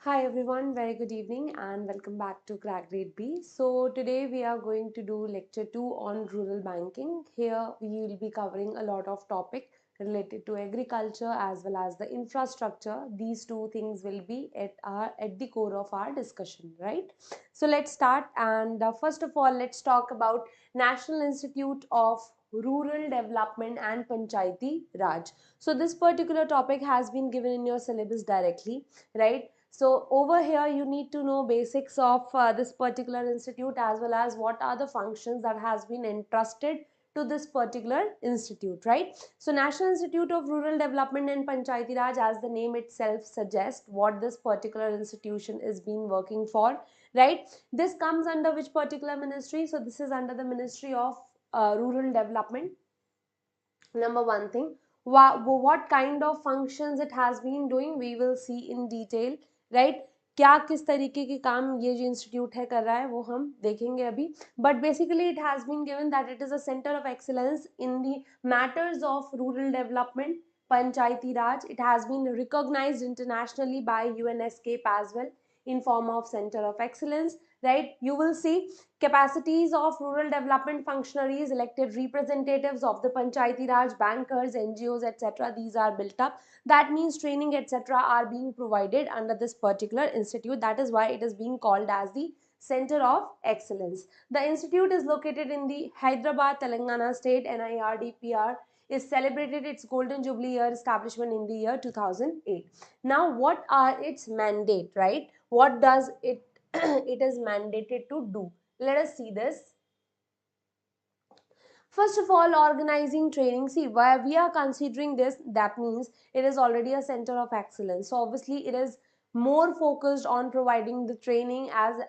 Hi everyone, very good evening and welcome back to Crack Grade B. So today we are going to do lecture 2 on rural banking. Here we will be covering a lot of topic related to agriculture as well as the infrastructure. These two things will be at the core of our discussion, right? So let's start, and first of all let's talk about National Institute of Rural Development and Panchayati Raj. So this particular topic has been given in your syllabus directly, right? So over here you need to know basics of this particular institute as well as what are the functions that has been entrusted to this particular institute, right? So National Institute of Rural Development and Panchayati Raj, as the name itself suggests, what this particular institution is been working for, right? This comes under which particular ministry? So this is under the Ministry of Rural Development. Number one thing, what kind of functions it has been doing, we will see in detail, right? क्या किस तरीके के काम ये जो institute है कर रहा है वो हम देखेंगे अभी, but basically it has been given that it is a centre of excellence in the matters of rural development, Panchayati Raj. It has been recognized internationally by UNESCAP as well in form of Center of Excellence, right? You will see capacities of rural development functionaries, elected representatives of the Panchayati Raj, bankers, NGOs, etc. These are built up. That means training, etc. are being provided under this particular institute. That is why it is being called as the Center of Excellence. The institute is located in the Hyderabad, Telangana state. NABARD is celebrated its golden jubilee year establishment in the year 2008. Now, what are its mandate, right? What does it it is mandated to do? Let us see this. First of all, organizing training. See, why we are considering this, that means it is already a center of excellence. So obviously it is more focused on providing the training as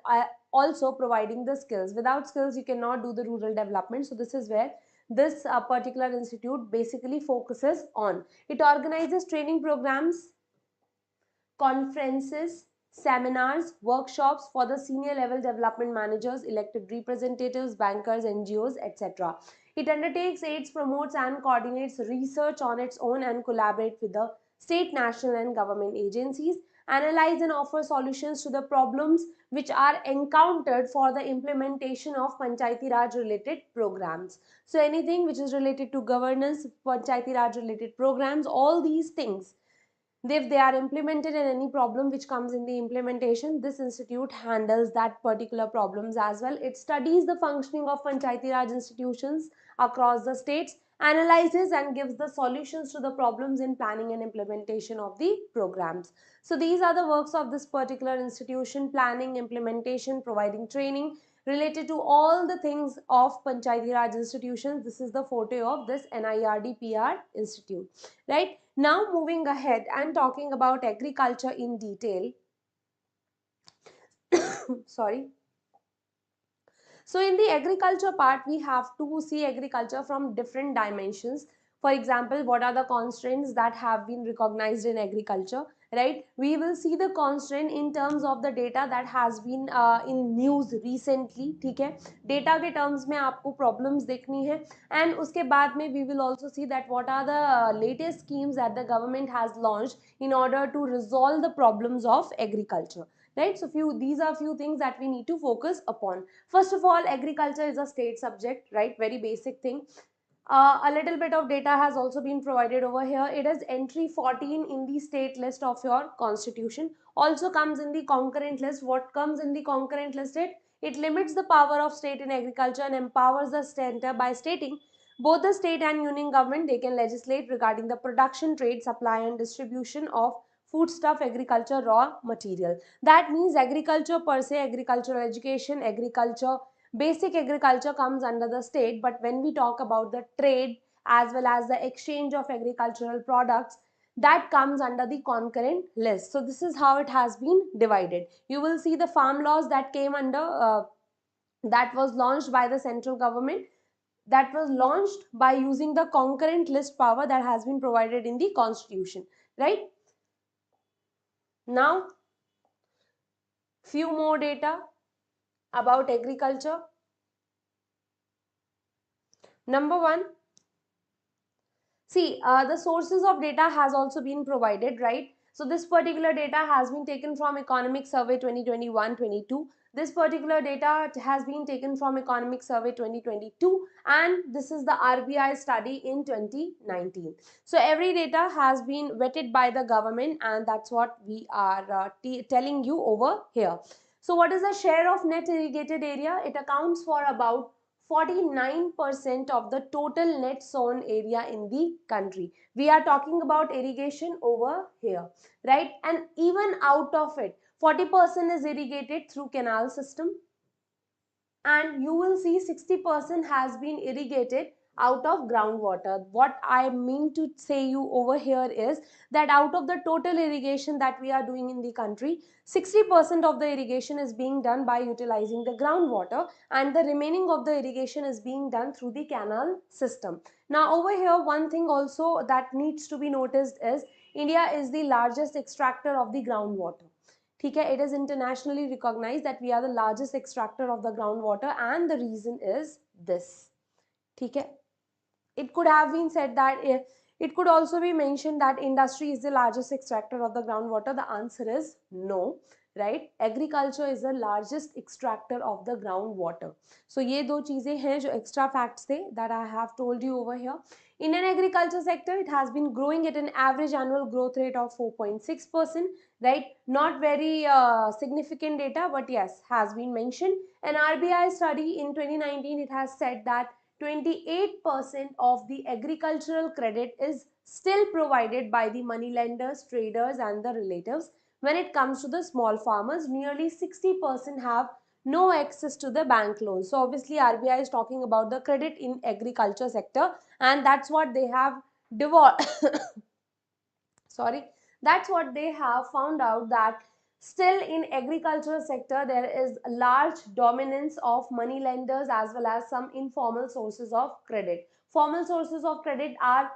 also providing the skills. Without skills, you cannot do the rural development. So this is where this particular institute basically focuses on. It organizes training programs, conferences, seminars, workshops for the senior level development managers, elected representatives, bankers, NGOs, etc. It undertakes, aids, promotes and coordinates research on its own and collaborates with the state, national and government agencies, analyze and offer solutions to the problems which are encountered for the implementation of Panchayati Raj related programs. So anything which is related to governance, Panchayati Raj related programs, all these things, if they are implemented and any problem which comes in the implementation, this institute handles that particular problems as well. It studies the functioning of Panchayati Raj institutions across the states, analyzes and gives the solutions to the problems in planning and implementation of the programs. So these are the works of this particular institution: planning, implementation, providing training related to all the things of Panchayati Raj institutions. This is the forte of this NIRDPR institute, right? Now moving ahead and talking about agriculture in detail. Sorry. So in the agriculture part, we have to see agriculture from different dimensions. For example, what are the constraints that have been recognized in agriculture, right? We will see the constraint in terms of the data that has been in news recently, ठीक है? Data के terms में आपको problems देखनी है, and उसके बाद में we will also see that what are the latest schemes that the government has launched in order to resolve the problems of agriculture, right? So these are few things that we need to focus upon. First of all, agriculture is a state subject, right? Very basic thing. A little bit of data has also been provided over here. It is entry 14 in the state list of your constitution. Also comes in the concurrent list. What comes in the concurrent list? It limits the power of state in agriculture and empowers the center by stating both the state and union government, they can legislate regarding the production, trade, supply and distribution of foodstuff, agriculture, raw material. That means agriculture per se, agricultural education, agriculture, basic agriculture comes under the state. But when we talk about the trade as well as the exchange of agricultural products, that comes under the concurrent list. So this is how it has been divided. You will see the farm laws that came under that was launched by the central government, that was launched by using the concurrent list power that has been provided in the constitution, right? Now few more data about agriculture. Number one, see, the sources of data has also been provided, right? So this particular data has been taken from Economic Survey 2021-22. This particular data has been taken from Economic Survey 2022, and this is the RBI study in 2019. So every data has been vetted by the government, and that's what we are telling you over here. So what is the share of net irrigated area? It accounts for about 49% of the total net sown area in the country. We are talking about irrigation over here, right? And even out of it, 40% is irrigated through canal system, and you will see 60% has been irrigated out of groundwater. What I mean to say you over here is that out of the total irrigation that we are doing in the country, 60% of the irrigation is being done by utilizing the groundwater, and the remaining of the irrigation is being done through the canal system. Now over here, one thing also that needs to be noticed is India is the largest extractor of the groundwater. ठीक है, it is internationally recognized that we are the largest extractor of the groundwater, and the reason is this. ठीक है, it could have been said that it could also be mentioned that industry is the largest extractor of the groundwater. The answer is no, right? Agriculture is the largest extractor of the groundwater. So ये दो चीजें हैं जो extra facts थे that I have told you over here. Indian agriculture sector, it has been growing at an average annual growth rate of 4.6%, right? Not very significant data, but yes, has been mentioned. An RBI study in 2019, it has said that 28% of the agricultural credit is still provided by the money lenders, traders, and the relatives. When it comes to the small farmers, nearly 60% have no access to the bank loans. So obviously RBI is talking about the credit in agriculture sector, and that's what they have devolved. Sorry, that's what they have found out, that still in agricultural sector there is a large dominance of money lenders as well as some informal sources of credit. Formal sources of credit are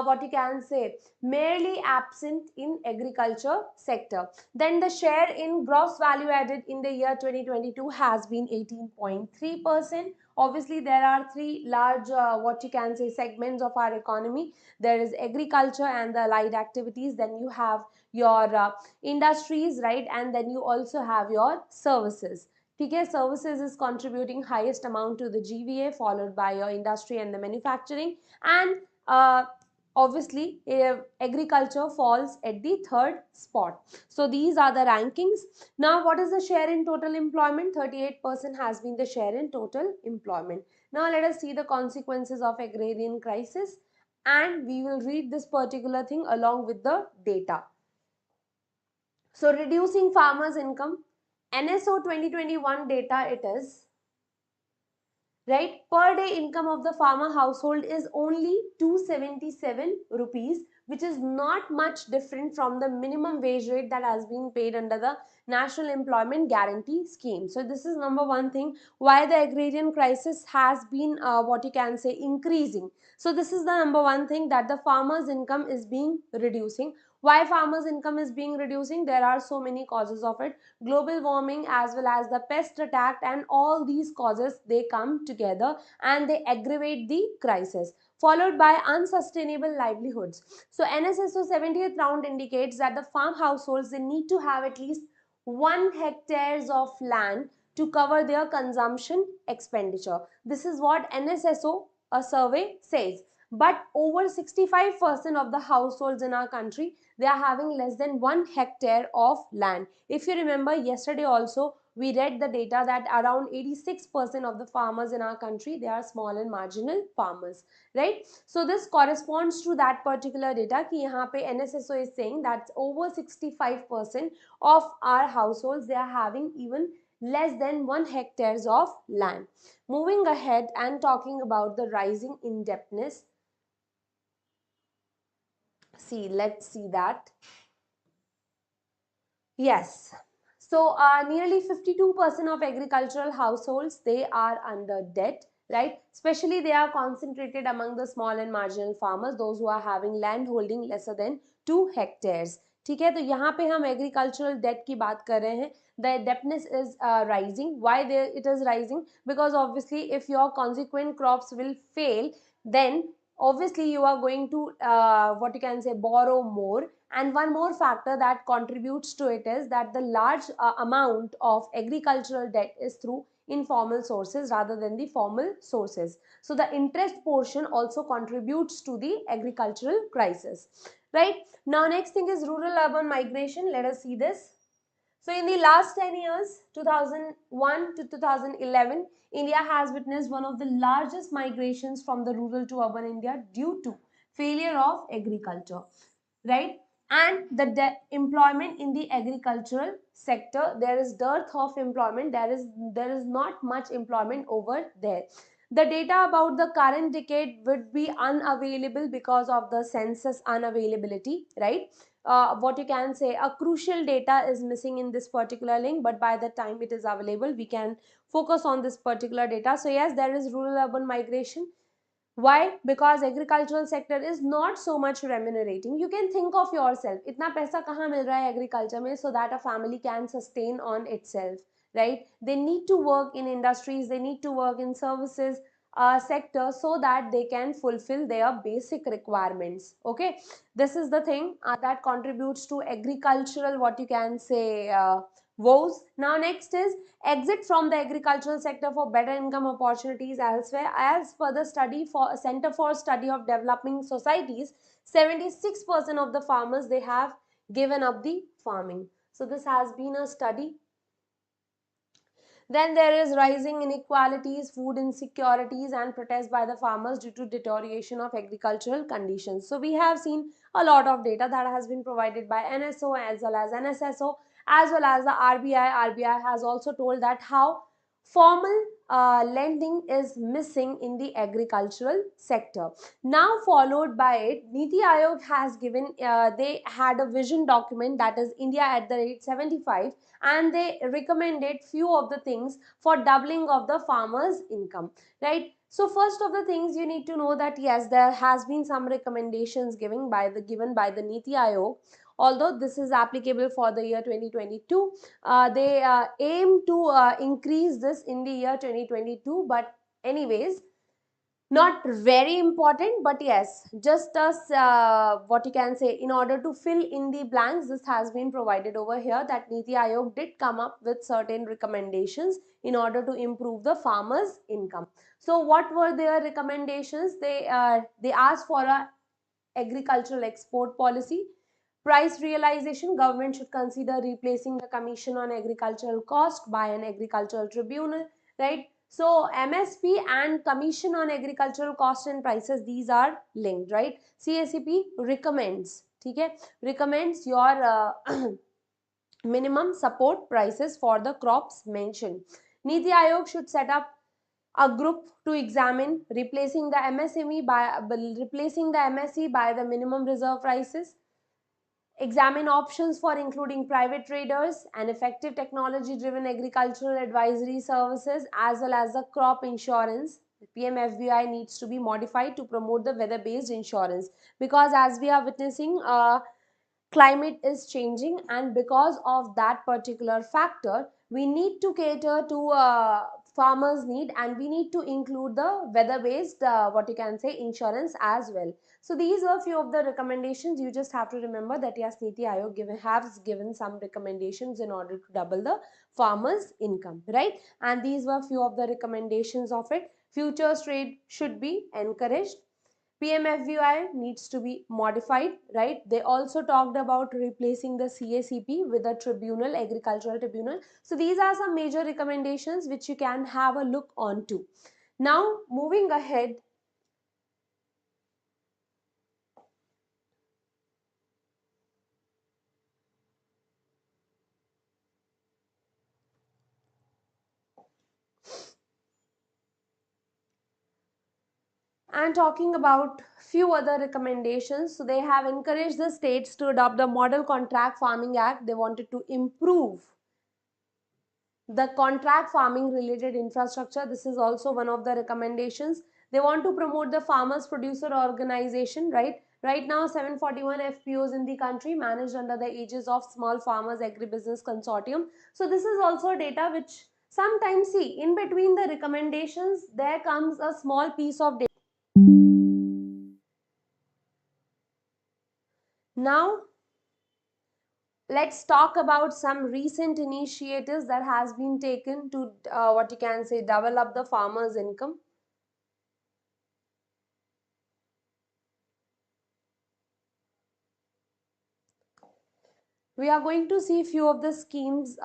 what you can say merely absent in agriculture sector. Then the share in gross value added in the year 2022 has been 18.3%. Obviously there are three large what you can say segments of our economy. There is agriculture and the allied activities, then you have your industries, right? And then you also have your services. Okay, services is contributing highest amount to the GVA, followed by your industry and the manufacturing, and obviously agriculture falls at the third spot. So these are the rankings. Now what is the share in total employment? 38% has been the share in total employment. Now let us see the consequences of agrarian crisis, and we will read this particular thing along with the data. So reducing farmers income, NSO 2021 data it is, right? Per day income of the farmer household is only 277 rupees, which is not much different from the minimum wage rate that has been paid under the National Employment Guarantee Scheme. So this is number one thing why the agrarian crisis has been what you can say increasing. So this is the number one thing, that the farmers income is being reducing. Why farmers income is being reducing? There are so many causes of it. Global warming as well as the pest attack, and all these causes, they come together and they aggravate the crisis, followed by unsustainable livelihoods. So NSSO 70th round indicates that the farm households, they need to have at least 1 hectares of land to cover their consumption expenditure. This is what NSSO a survey says. But over 65% of the households in our country, they are having less than 1 hectare of land. If you remember, yesterday also we read the data that around 86% of the farmers in our country, they are small and marginal farmers, right? So this corresponds to that particular data कि यहाँ पे NSSO is saying that over 65% of our households, they are having even less than 1 hectares of land. Moving ahead and talking about the rising indebtedness. See, let's see that. Yes. So nearly 52% of agricultural households, they are under debt, right? Especially they are concentrated among the small and marginal farmers, those who are having land holding lesser than 2 hectares. ठीक है, तो यहाँ पे हम agricultural debt की बात कर रहे हैं. The indebtedness is rising. Why it is rising? Because obviously if your consequent crops will fail, then obviously you are going to what you can say borrow more. And one more factor that contributes to it is that the large amount of agricultural debt is through informal sources rather than the formal sources. So the interest portion also contributes to the agricultural crisis, right? Now next thing is rural urban migration. Let us see this. So in the last 10 years, 2001 to 2011, India has witnessed one of the largest migrations from the rural to urban India due to failure of agriculture, right? And the employment in the agricultural sector, there is dearth of employment. There is not much employment over there. The data about the current decade would be unavailable because of the census unavailability, right? What you can say, a crucial data is missing in this particular link, but by the time it is available we can focus on this particular data. So yes, there is rural urban migration. Why? Because agricultural sector is not so much remunerating. You can think of yourself, itna paisa kahan mil raha hai agriculture mein so that a family can sustain on itself, right? They need to work in industries, they need to work in services sector so that they can fulfill their basic requirements. Okay, this is the thing that contributes to agricultural, what you can say, woes. Now next is exit from the agricultural sector for better income opportunities elsewhere. As per the study for Center for Study of Developing Societies, 76% of the farmers, they have given up the farming. So this has been a study. Then there is rising inequalities, food insecurities, and protests by the farmers due to deterioration of agricultural conditions. So we have seen a lot of data that has been provided by NSO as well as NSSO as well as the RBI. RBI has also told that how formal lending is missing in the agricultural sector. Now followed by it, Niti Aayog has given, they had a vision document, that is India at the rate 75, and they recommended few of the things for doubling of the farmers income, right? So first of the things you need to know that yes, there has been some recommendations given by the Niti Aayog. Although this is applicable for the year 2022, they aim to increase this in the year 2022, but anyways, not very important, but yes, just as what you can say, in order to fill in the blanks, this has been provided over here that Niti Aayog did come up with certain recommendations in order to improve the farmers income. So what were their recommendations? They asked for a agricultural export policy. Price realization, government should consider replacing the commission on agricultural cost by an agricultural tribunal, right? So MSP and commission on agricultural cost and prices, these are linked, right? CACP recommends, okay, recommends your minimum support prices for the crops mentioned. Niti Aayog should set up a group to examine replacing the MSE by the minimum reserve prices. Examine options for including private traders and effective technology-driven agricultural advisory services as well as the crop insurance. The PMFBI needs to be modified to promote the weather-based insurance because as we are witnessing, climate is changing, and because of that particular factor we need to cater to farmers need, and we need to include the weather based what you can say insurance as well. So these are few of the recommendations. You just have to remember that yes, Niti Aayog has given some recommendations in order to double the farmers income, right? And these were few of the recommendations of it. Futures trade should be encouraged. PMFBI needs to be modified, right? They also talked about replacing the CACP with a tribunal, agricultural tribunal. So these are some major recommendations which you can have a look on to. Now moving ahead, and talking about few other recommendations. So they have encouraged the states to adopt the Model Contract Farming Act. They wanted to improve the contract farming related infrastructure. This is also one of the recommendations. They want to promote the farmers producer organization, right now 741 FPOs in the country managed under the aegis of Small Farmers Agribusiness Consortium. So this is also data which sometimes, see, in between the recommendations there comes a small piece of data Now, let's talk about some recent initiatives that has been taken to what you can say develop the farmers' income. We are going to see few of the schemes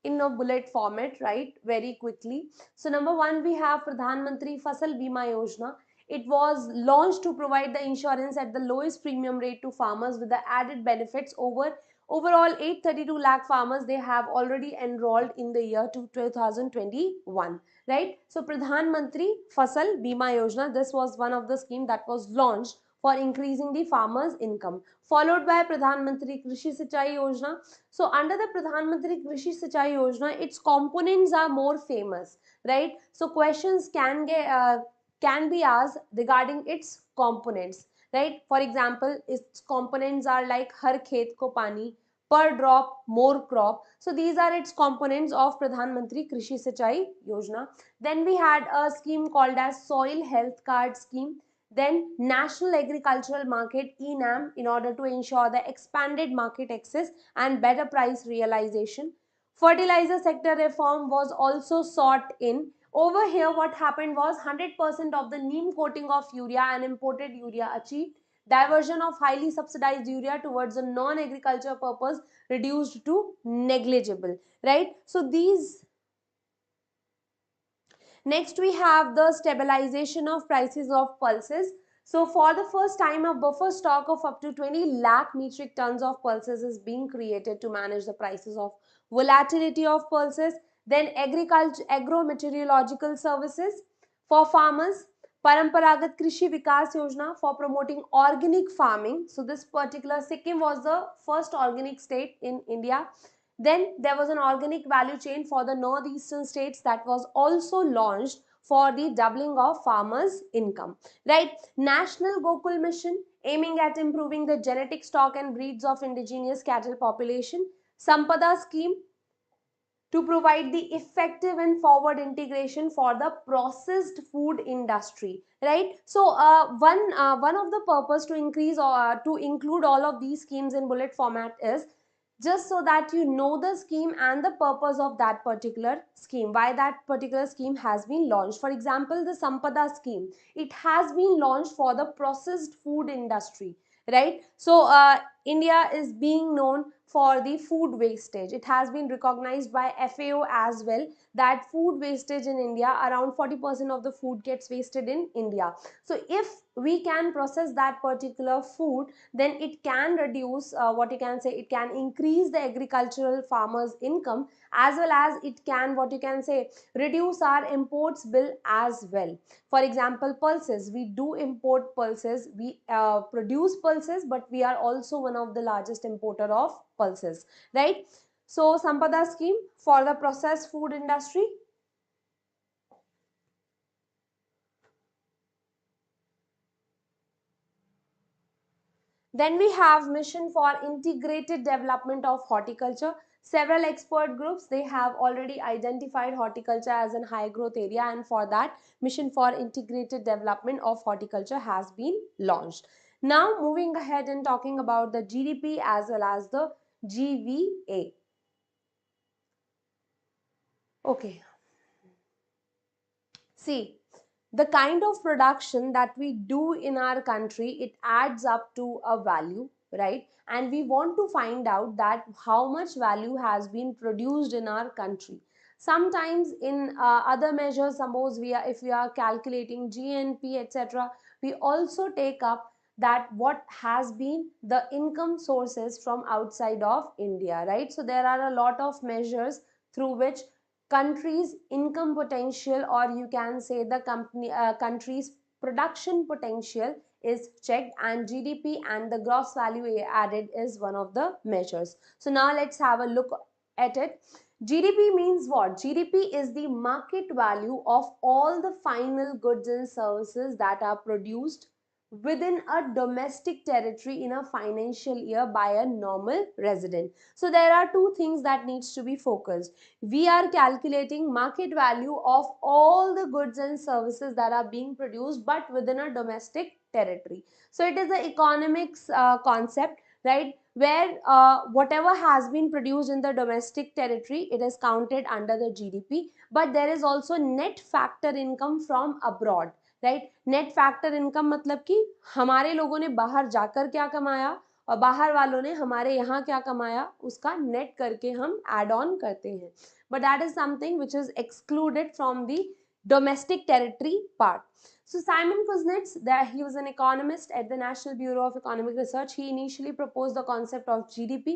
in a bullet format, right, very quickly. So number one, we have Pradhan Mantri Fasal Bima Yojana. It was launched to provide the insurance at the lowest premium rate to farmers with the added benefits. Overall 832 lakh farmers, they have already enrolled in the year 2021, right? So Pradhan Mantri Fasal Bima Yojana, this was one of the scheme that was launched for increasing the farmers income, followed by Pradhan Mantri Krishi Sinchai Yojana. So under the Pradhan Mantri Krishi Sinchai Yojana, its components are more famous, right? So questions can be asked regarding its components, right? For example, its components are like Har Khet Ko Pani, per drop more crop. So these are its components of Pradhan Mantri Krishi Sinchai Yojana. Then we had a scheme called as Soil Health Card Scheme. Then National Agricultural Market (ENAM) in order to ensure the expanded market access and better price realization. Fertilizer sector reform was also sought in. Over here, what happened was 100% of the neem coating of urea and imported urea achieved. Diversion of highly subsidized urea towards a non-agriculture purpose reduced to negligible, right? So these. Next, we have the stabilization of prices of pulses. So for the first time, a buffer stock of up to 20 lakh metric tons of pulses is being created to manage the prices of volatility of pulses. Then agro-meteorological services for farmers. Paramparagat Krishi Vikas Yojana for promoting organic farming. So this particular Sikkim was the first organic state in India. Then there was an organic value chain for the northeastern states that was also launched for the doubling of farmers' income, right? National Gokul Mission aiming at improving the genetic stock and breeds of indigenous cattle population. Sampada scheme to provide the effective and forward integration for the processed food industry, right? So one of the purpose to increase or to include all of these schemes in bullet format is just so that you know the scheme and the purpose of that particular scheme, why that particular scheme has been launched. For example, the Sampada scheme, it has been launched for the processed food industry, right? So India is being known for the food wastage. It has been recognized by FAO as well that food wastage in India, around 40% of the food gets wasted in India. So if we can process that particular food, then it can reduce what you can say, it can increase the agricultural farmers income, as well as it can what you can say reduce our imports bill as well. For example, pulses, we do import pulses, we produce pulses, but we are also one of the largest importer of pulses, right? So Sampada scheme for the processed food industry. Then we have mission for integrated development of horticulture. Several expert groups, they have already identified horticulture as a high growth area, and for that mission for integrated development of horticulture has been launched. Now moving ahead and talking about the GDP as well as the GVA. Okay, see, the kind of production that we do in our country, it adds up to a value, right? And we want to find out that how much value has been produced in our country. Sometimes in other measures, suppose we are, if we are calculating GNP etc., we also take up that what has been the income sources from outside of India, right? So there are a lot of measures through which country's income potential, or you can say the country's production potential, is checked, and GDP and the gross value added is one of the measures. So now let's have a look at it. GDP means what? GDP is the market value of all the final goods and services that are produced within a domestic territory in a financial year by a normal resident. So there are two things that needs to be focused. We are calculating market value of all the goods and services that are being produced but within a domestic territory. So it is the economics concept, right, where whatever has been produced in the domestic territory, it is counted under the GDP, but there is also net factor income from abroad, right. Net factor income मतलब कि हमारे लोगों ने बाहर जाकर क्या कमाया और बाहर वालों ने हमारे यहाँ क्या कमाया, उसका नेट करके हम एड ऑन करते हैं. But that is something which is excluded from the domestic territory part. So Simon Kuznets, he was an economist at the National Bureau of Economic Research. He initially proposed the concept of GDP.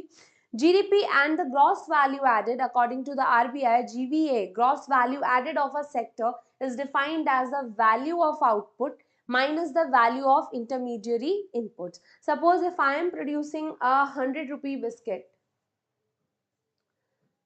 GDP and the gross value added, according to the RBI, GVA, gross value added of a sector is defined as the value of output minus the value of intermediary inputs. Suppose if I am producing a 100 rupee biscuit,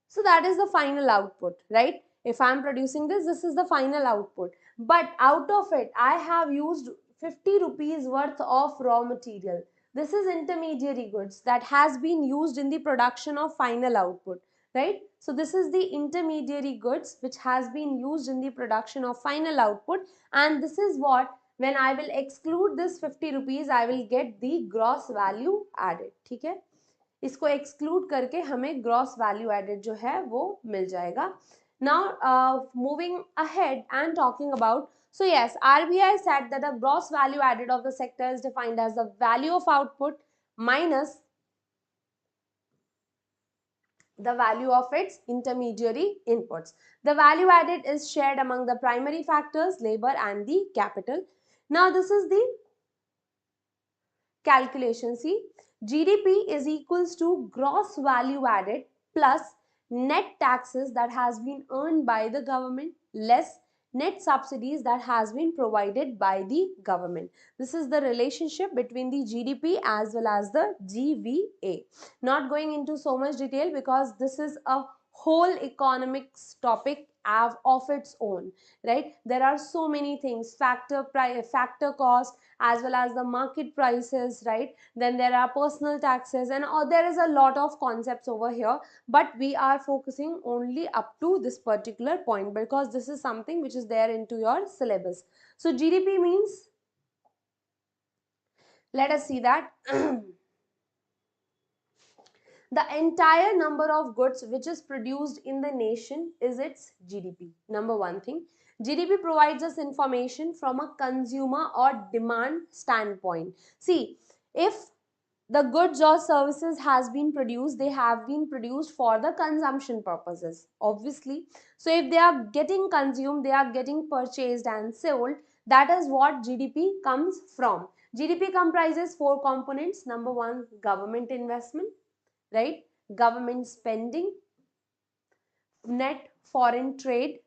so that is the final output, right? If I am producing this, this is the final output. But out of it, I have used 50 rupees worth of raw material. This is intermediary goods that has been used in the production of final output, right? So this is the intermediary goods which has been used in the production of final output, and this is what, when I will exclude this 50 rupees, I will get the gross value added. ठीक है, इसको exclude करके हमें gross value added जो है वो मिल जाएगा. Now moving ahead and talking about, so yes, RBI said that the gross value added of the sector is defined as the value of output minus the value of its intermediary inputs. The value added is shared among the primary factors, labor and the capital. Now this is the calculation. See, GDP is equals to gross value added plus net taxes that has been earned by the government less net subsidies that has been provided by the government. This is the relationship between the GDP as well as the GVA. Not going into so much detail because this is a whole economics topic of its own, right? There are so many things, factor cost as well as the market prices, right? Then there are personal taxes and there is a lot of concepts over here, but we are focusing only up to this particular point because this is something which is there into your syllabus. So GDP means, let us see that the entire number of goods which is produced in the nation is its GDP. Number one thing. GDP provides us information from a consumer or demand standpoint. See, if the goods or services has been produced, they have been produced for the consumption purposes, obviously. So if they are getting consumed, they are getting purchased and sold, that is what GDP comes from. GDP comprises four components. Number one, government investment, right? Government spending, net foreign trade,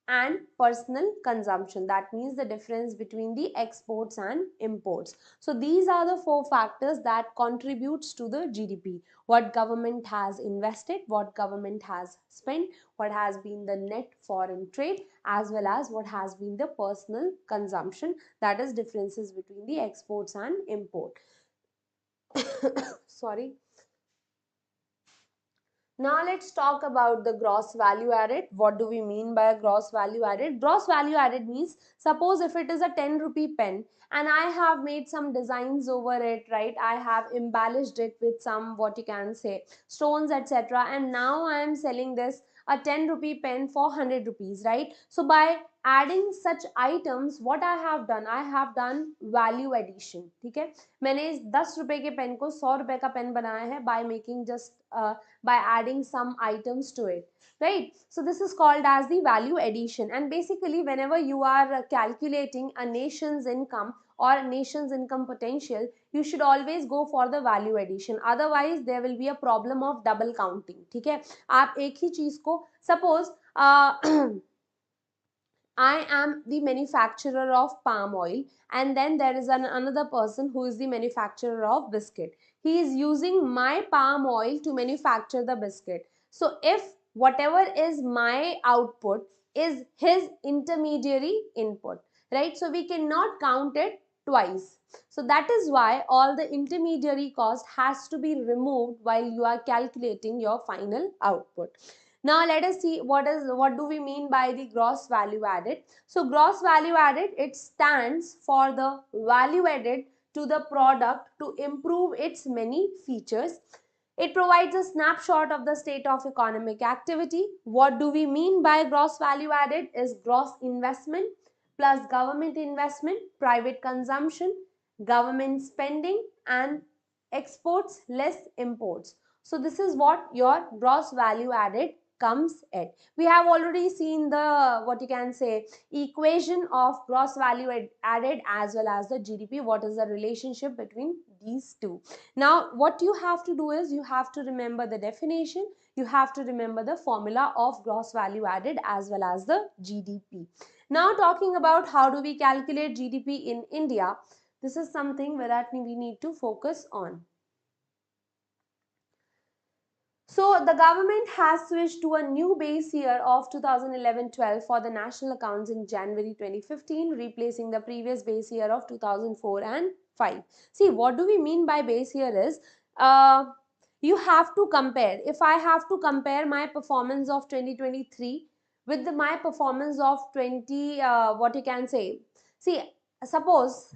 and personal consumption. That means the difference between the exports and imports. So these are the four factors that contributes to the GDP. What government has invested, what government has spent, what has been the net foreign trade, as well as what has been the personal consumption. That is differences between the exports and import. Sorry. Now let's talk about the gross value added. What do we mean by a gross value added? Gross value added means, suppose if it is a 10 rupee pen and I have made some designs over it, right? I have embellished it with some, what you can say, stones, etc. And now I am selling this a 10 rupee pen for 100 rupees, right? So by adding such items, what I have done value addition. ठीक है, मैंने इस 10 रुपए के pen को 100 रुपए का pen बनाया है by making just by adding some items to it, right? So this is called as the value addition. And basically whenever you are calculating a nation's income or a nation's income potential, you should always go for the value addition, otherwise there will be a problem of double counting. ठीक है, आप एक ही चीज को, suppose I am the manufacturer of palm oil and then there is another person who is the manufacturer of biscuit. He is using my palm oil to manufacture the biscuit. So if whatever is my output is his intermediary input, right? So we cannot count it twice. So that is why all the intermediary cost has to be removed while you are calculating your final output. Now let us see what do we mean by the gross value added. So gross value added, it stands for the value added to the product to improve its many features. It provides a snapshot of the state of economic activity. What do we mean by gross value added is gross investment plus government investment, private consumption, government spending, and exports less imports. So this is what your gross value added comes at. We have already seen the, what you can say, equation of gross value added as well as the GDP. What is the relationship between these two? Now what you have to do is you have to remember the definition, you have to remember the formula of gross value added as well as the GDP. Now talking about how do we calculate GDP in India, this is something that we need to focus on. So the government has switched to a new base year of 2011-12 for the national accounts in January 2015, replacing the previous base year of 2004 and 5. See, what do we mean by base year is, you have to compare. If I have to compare my performance of 2023 with my performance of 20, what you can say. See, suppose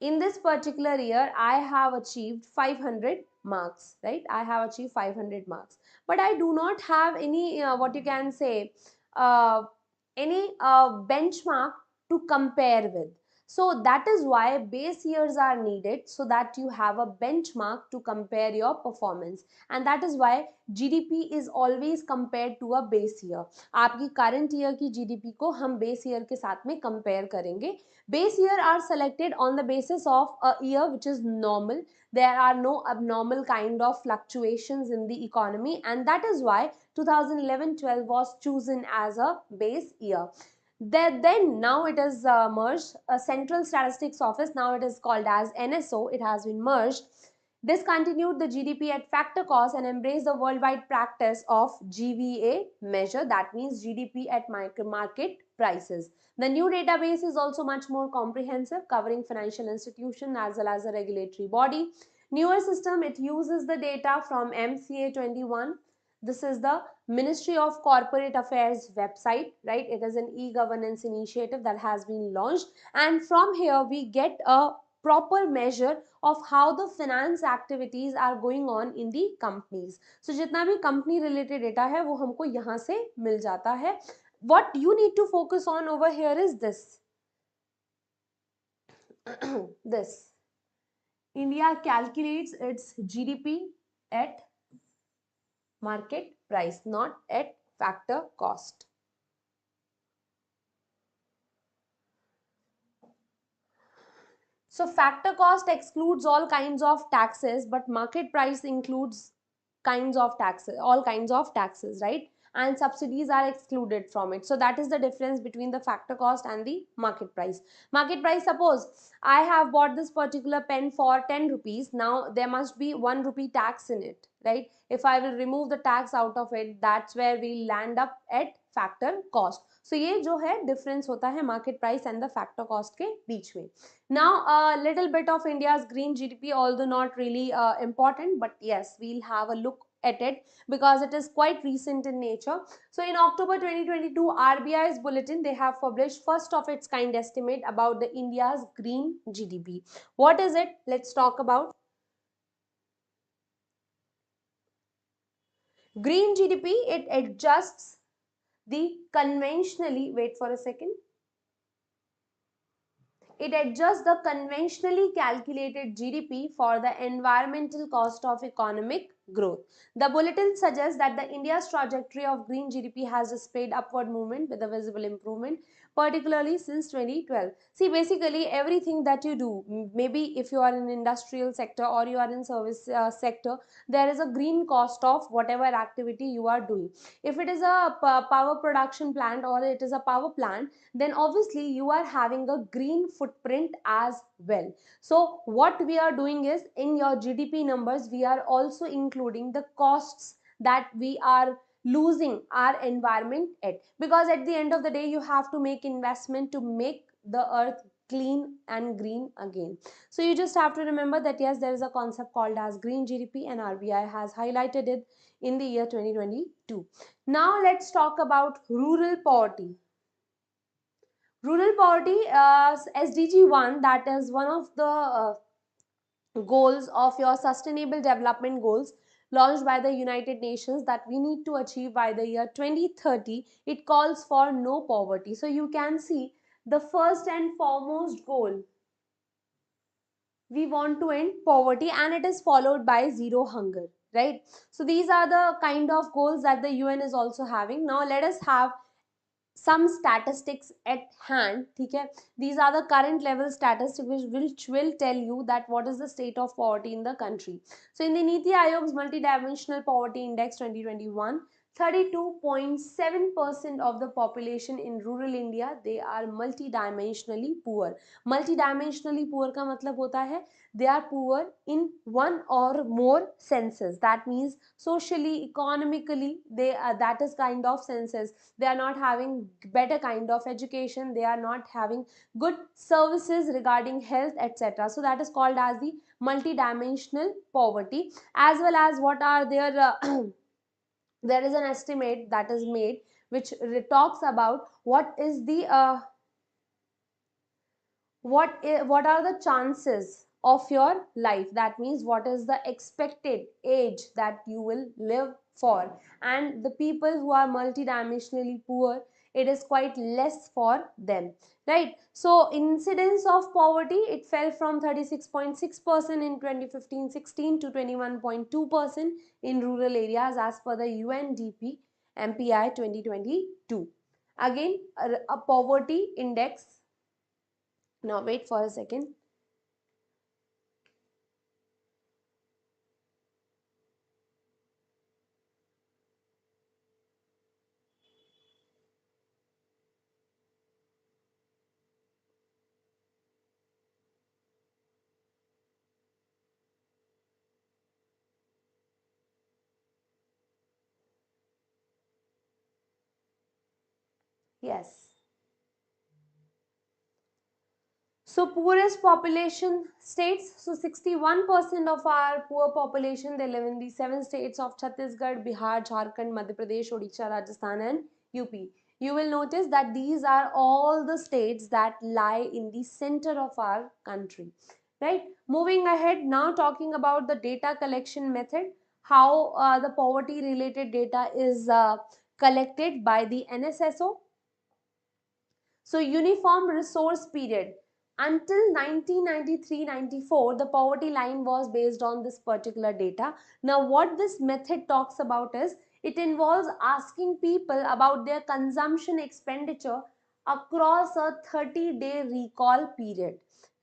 in this particular year I have achieved 500 marks, right? I have achieved 500 marks, but I do not have any what you can say, any benchmark to compare with. So that is why base years are needed, so that you have a benchmark to compare your performance, and that is why GDP is always compared to a base year. आपकी current year की GDP को हम base year के साथ में compare करेंगे. Base year are selected on the basis of a year which is normal. There are no abnormal kind of fluctuations in the economy, and that is why 2011-12 was chosen as a base year. Then now it is merged, a Central Statistics Office, now it is called as NSO, it has been merged, discontinued the GDP at factor cost and embraced the worldwide practice of GVA measure, that means GDP at market prices. The new database is also much more comprehensive, covering financial institution as well as a regulatory body. Newer system, it uses the data from MCA 21. This is the Ministry of Corporate Affairs website, right? It is an e-governance initiative that has been launched, and from here we get a proper measure of how the finance activities are going on in the companies. So जितना भी company related data है वो हमको यहाँ से मिल जाता है. What you need to focus on over here is this. This. India calculates its GDP at market price, not at factor cost. So factor cost excludes all kinds of taxes, but market price includes kinds of taxes, all kinds of taxes, right? And subsidies are excluded from it. So that is the difference between the factor cost and the market price. Market price, suppose I have bought this particular pen for 10 rupees. Now there must be 1 rupee tax in it, right? If I will remove the tax out of it, that's where we land up at factor cost. So ये जो है difference होता है market price and the factor cost के बीच में. Now a little bit of India's green GDP, although not really important, but yes, we'll have a look at it because it is quite recent in nature. So in October 2022, RBI's bulletin, they have published first of its kind estimate about the India's green GDP. What is it? Let's talk about. Green GDP, it adjusts the conventionally, wait for a second. It adjusts the conventionally calculated GDP for the environmental cost of economic growth. The bulletin suggests that the India's trajectory of green GDP has displayed upward movement with a visible improvement, particularly since 2012. See, basically everything that you do, maybe if you are in industrial sector or you are in service sector, there is a green cost of whatever activity you are doing. If it is a power production plant or it is a power plant, then obviously you are having a green footprint as well. So what we are doing is, in your GDP numbers, we are also including the costs that we are losing our environment at, because at the end of the day you have to make investment to make the earth clean and green again. So you just have to remember that yes, there is a concept called as green GDP, and RBI has highlighted it in the year 2022. Now let's talk about rural poverty. Rural poverty, SDG 1, that is one of the goals of your sustainable development goals launched by the United Nations that we need to achieve by the year 2030. It calls for no poverty. So you can see the first and foremost goal, we want to end poverty, and it is followed by zero hunger, right? So these are the kind of goals that the UN is also having. Now let us have some statistics at hand. Okay, these are the current level statistics which will tell you that what is the state of poverty in the country. So in the Niti Aayog's multidimensional poverty index 2021, 32.7% of the population in rural India, they are multidimensionally poor. Multidimensionally poor का मतलब होता है they are poor in one or more senses. That means socially, economically, they that is kind of senses. They are not having better kind of education. They are not having good services regarding health, etc. So that is called as the multidimensional poverty. As well as what are their there is an estimate that is made which talks about what is the what are the chances of your life. That means what is the expected age that you will live for, and the people who are multidimensionally poor, it is quite less for them, right? So incidence of poverty, it fell from 36.6% in 2015-16 to 21.2% in rural areas as per the UNDP MPI 2022. Again, a poverty index. Now wait for a second. Yes. So poorest population states. So 61% of our poor population, they live in the 7 states of Chhattisgarh, Bihar, Jharkhand, Madhya Pradesh, Odisha, Rajasthan and UP. You will notice that these are all the states that lie in the center of our country, right? Moving ahead, now talking about the data collection method, how the poverty related data is collected by the NSSO. So uniform resource period. Until 1993-94, the poverty line was based on this particular data. Now what this method talks about is, it involves asking people about their consumption expenditure across a 30-day recall period,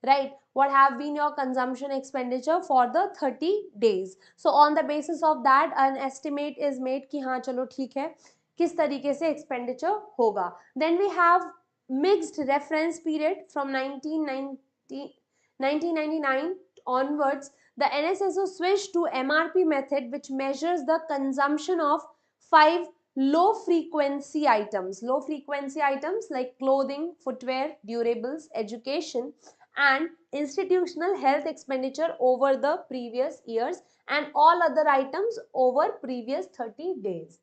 right? What have been your consumption expenditure for the 30 days? So on the basis of that, an estimate is made कि हाँ चलो ठीक है किस तरीके से expenditure होगा. Then we have mixed reference period from 1999 onwards. The NSSO switched to MRP method, which measures the consumption of 5 low frequency items. Low frequency items like clothing, footwear, durables, education and institutional health expenditure over the previous years, and all other items over previous 30 days.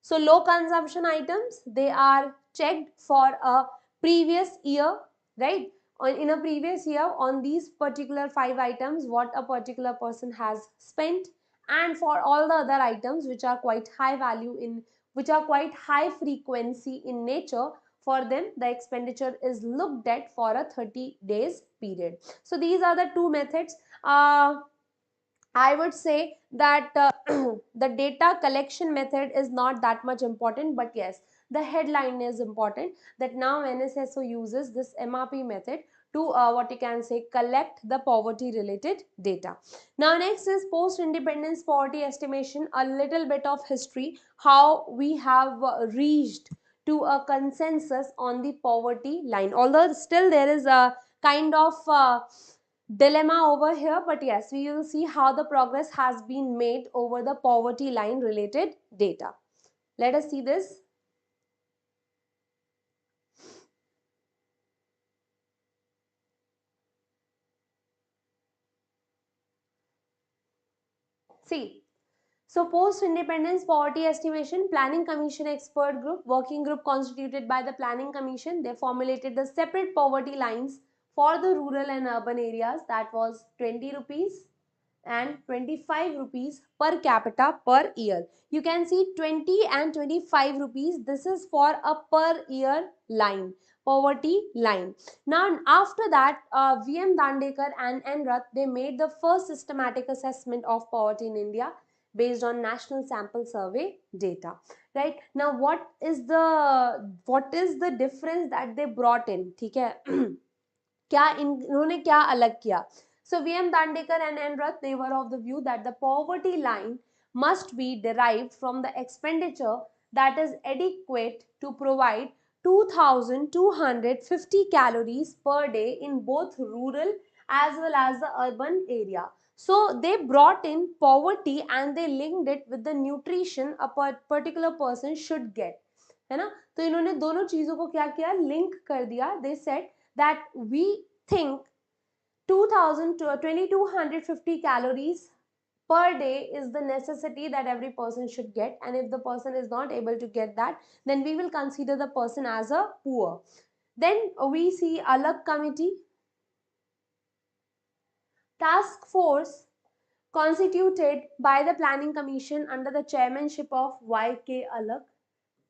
So low consumption items, they are checked for a previous year, right? In a previous year, on these particular 5 items, what a particular person has spent, and for all the other items which are quite high value in, which are quite high frequency in nature, for them the expenditure is looked at for a 30 days period. So these are the two methods. I would say that the data collection method is not that much important, but yes, the headline is important that now NSSO uses this MRP method to what you can say collect the poverty related data. Now next is post independence poverty estimation, a little bit of history, how we have reached to a consensus on the poverty line, although still there is a kind of dilemma over here, but yes, we will see how the progress has been made over the poverty line related data. Let us see this. See, so post-independence poverty estimation, Planning Commission expert group, working group constituted by the Planning Commission, they formulated the separate poverty lines for the rural and urban areas, that was 20 rupees and 25 rupees per capita per year. You can see 20 and 25 rupees, this is for a per year line, poverty line. Now after that, VM Dandekar and N Rath, they made the first systematic assessment of poverty in India based on national sample survey data. Right now, what is the difference that they brought in? ठीक है क्या इन्होंने क्या अलग किया? So VM Dandekar and N Rath, they were of the view that the poverty line must be derived from the expenditure that is adequate to provide 2250 calories per day in both rural as well as the urban area. So they brought in poverty and they linked it with the nutrition a particular person should get, है ना? तो इन्होंने दोनों चीजों को क्या किया, link कर दिया. They said that we think 2250 calories per day is the necessity that every person should get, and if the person is not able to get that, then we will consider the person as a poor. Then we see Alag committee, task force constituted by the Planning Commission under the chairmanship of YK Alag,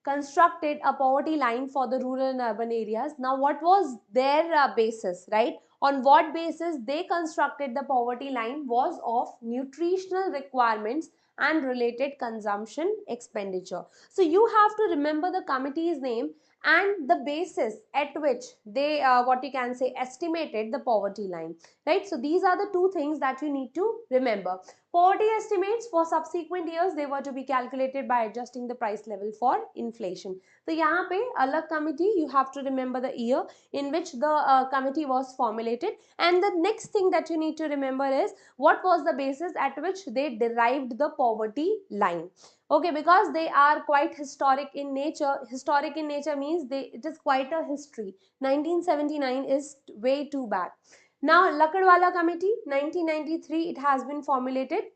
constructed a poverty line for the rural and urban areas. Now, what was their basis, right? On what basis they constructed the poverty line was of nutritional requirements and related consumption expenditure. So you have to remember the committee's name and the basis at which they what you can say estimated the poverty line, right? So these are the two things that you need to remember. Poverty estimates for subsequent years, they were to be calculated by adjusting the price level for inflation. So यहाँ पे अलग committee, you have to remember the year in which the committee was formulated, and the next thing that you need to remember is what was the basis at which they derived the poverty line. Okay, because they are quite historic in nature. Historic in nature means it is quite a history. 1979 is way too back. Now, Lakadwala Committee, 1993, it has been formulated.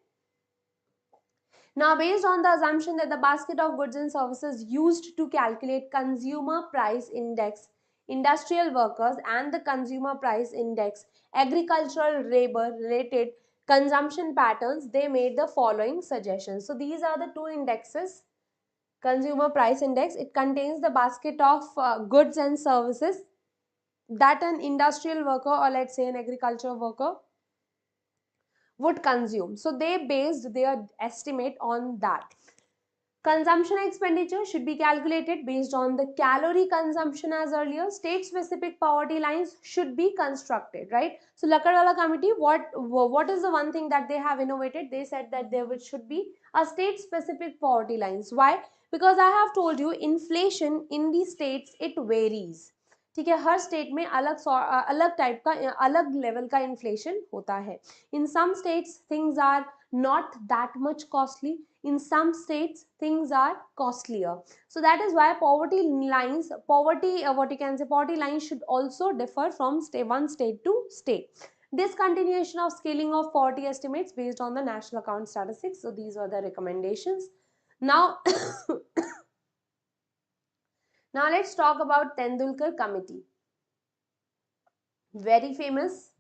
Now, based on the assumption that the basket of goods and services used to calculate consumer price index, industrial workers, and the consumer price index, agricultural labor related consumption patterns, they made the following suggestions. So, these are the two indexes. Consumer price index, it contains the basket of goods and services that an industrial worker, or let's say an agriculture worker, would consume. So they based their estimate on that. Consumption expenditure should be calculated based on the calorie consumption as earlier. State specific poverty lines should be constructed, right? So Lakadwala committee, what is the one thing that they have innovated? They said that there should be a state specific poverty lines. Why? Because I have told you inflation in the states, it varies. ठीक है, हर state में अलग type का अलग level का inflation होता है. In some states things are not that much costly, in some states things are costlier. So that is why poverty lines, poverty lines should also differ from one state to state. Discontinuation of scaling of poverty estimates based on the national account statistics. So these were the recommendations. Now now let's talk about Tendulkar committee, very famous.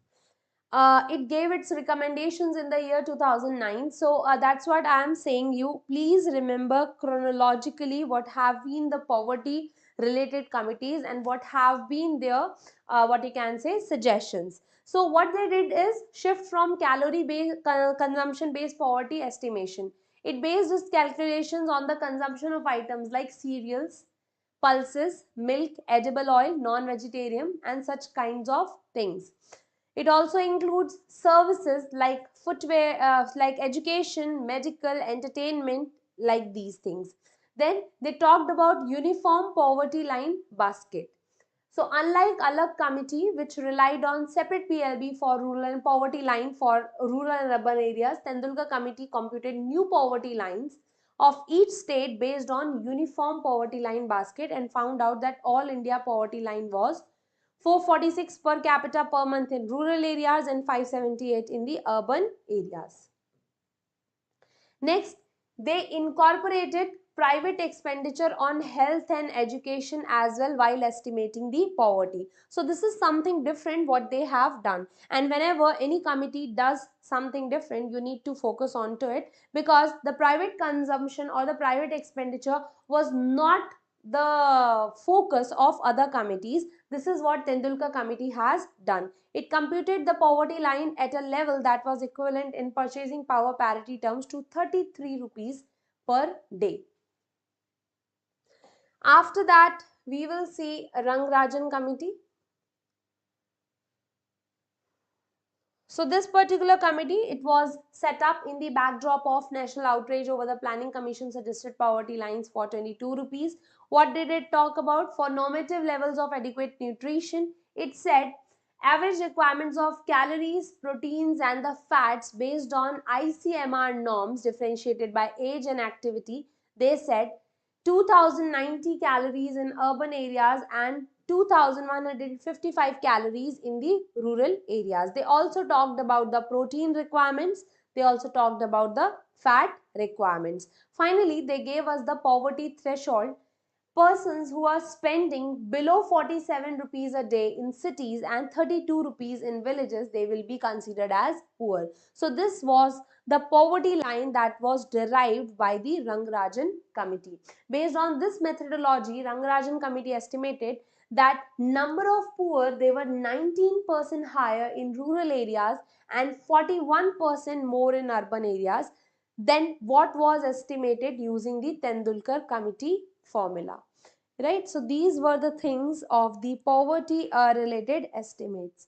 It gave its recommendations in the year 2009. So that's what I am saying you. Please remember chronologically what have been the poverty related committees and what have been their what you can say suggestions. So what they did is shift from calorie based consumption based poverty estimation. It based its calculations on the consumption of items like cereals, pulses, milk, edible oil, non-vegetarian, and such kinds of things. It also includes services like footwear, like education, medical, entertainment, like these things. Then they talked about uniform poverty line basket. So unlike Alag committee, which relied on separate PLB for rural and poverty line for rural and urban areas, Tendulkar committee computed new poverty lines of each state based on uniform poverty line basket and found out that all India poverty line was 446 per capita per month in rural areas and 578 in the urban areas. Next, they incorporated private expenditure on health and education as well while estimating the poverty. So this is something different what they have done, and whenever any committee does something different, you need to focus on to it, because the private consumption or the private expenditure was not the focus of other committees. This is what Tendulkar committee has done. It computed the poverty line at a level that was equivalent in purchasing power parity terms to 33 rupees per day. After that, we will see Rangarajan committee. So this particular committee, it was set up in the backdrop of national outrage over the Planning Commission suggested poverty lines for 22 rupees. What did it talk about? For normative levels of adequate nutrition, it said average requirements of calories, proteins and the fats based on ICMR norms differentiated by age and activity. They said 2090 calories in urban areas and 2155 calories in the rural areas. They also talked about the protein requirements. They also talked about the fat requirements. Finally, they gave us the poverty threshold. Persons who are spending below 47 rupees a day in cities and 32 rupees in villages, they will be considered as poor. So this was the poverty line that was derived by the Rangarajan committee. Based on this methodology, Rangarajan committee estimated that number of poor, they were 19% higher in rural areas and 41% more in urban areas than what was estimated using the Tendulkar committee formula. Right, so these were the things of the poverty related estimates.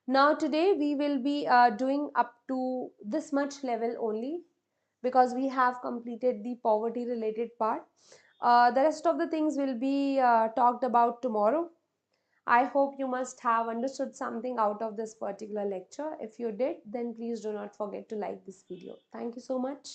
Now today we will be doing up to this much level only, because we have completed the poverty related part. The rest of the things will be talked about tomorrow. I hope you must have understood something out of this particular lecture. If you did, then please do not forget to like this video. Thank you so much.